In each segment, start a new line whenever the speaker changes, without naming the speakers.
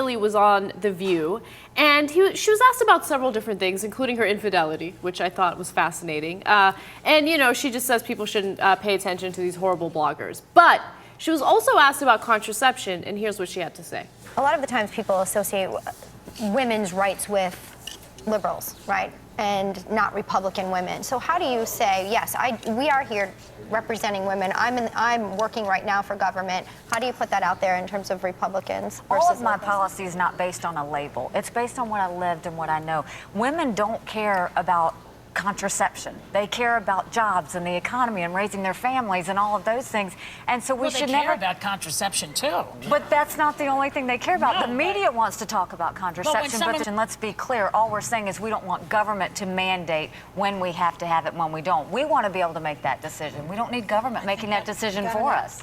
Haley was on The View, and she was asked about several different things, including her infidelity, which I thought was fascinating. And, you know, she just says people shouldn't pay attention to these horrible bloggers. But she was also asked about contraception, and here's what she had to say.
A lot of the times people associate women's rights with liberals, right? And not Republican women. So how do you say, yes, we are here representing women. I'm working right now for government. How do you put that out there in terms of Republicans versus
All of my policy is not based on a label. It's based on what I lived and what I know. Women don't care about contraception. They care about jobs and the economy and raising their families and all of those things. And so we should never
care about contraception too.
But that's not the only thing they care about.
No,
the media wants to talk about contraception, but let's be clear, all we're saying is we don't want government to mandate when we have to have it, when we don't. We want to be able to make that decision. We don't need government making that decision for us.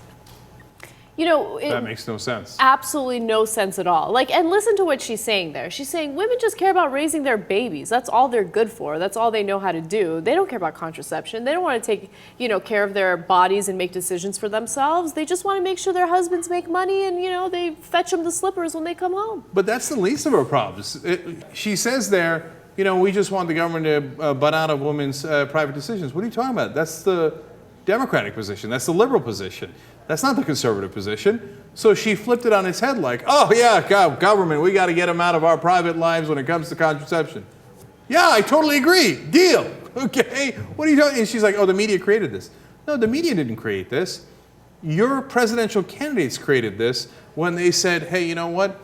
You know,
that makes no sense.
Absolutely no sense at all. Like, and listen to what she's saying there. She's saying women just care about raising their babies. That's all they're good for. That's all they know how to do. They don't care about contraception. They don't want to take, you know, care of their bodies and make decisions for themselves. They just want to make sure their husbands make money and, you know, they fetch them the slippers when they come home.
But that's the least of her problems. She says there, you know, we just want the government to butt out of women's private decisions. What are you talking about? That's the Democratic position. That's the liberal position. That's not the conservative position. So she flipped it on its head like, oh yeah, government, we got to get them out of our private lives when it comes to contraception. Yeah, I totally agree. Deal. Okay. What are you talking? And she's like, oh, the media created this. No, the media didn't create this. Your presidential candidates created this when they said, hey, you know what?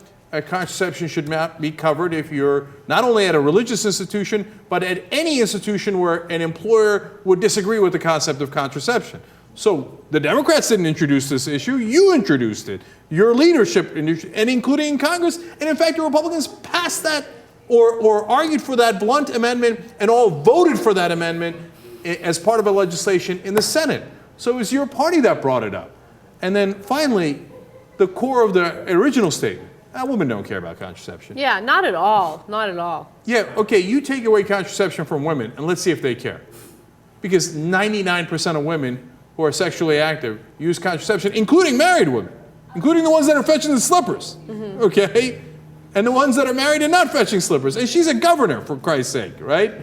Contraception should not be covered if you're not only at a religious institution, but at any institution where an employer would disagree with the concept of contraception. So the Democrats didn't introduce this issue. You introduced it. Your leadership, and including in Congress. And in fact, the Republicans passed that or argued for that blunt amendment and all voted for that amendment as part of a legislation in the Senate. So it was your party that brought it up. And then finally, the core of the original statement. Women don't care about contraception.
Yeah, not at all. Not at all.
Yeah, okay, you take away contraception from women, and let's see if they care. Because 99% of women who are sexually active use contraception, including married women, including the ones that are fetching the slippers, okay? And the ones that are married and not fetching slippers. And she's a governor, for Christ's sake, right?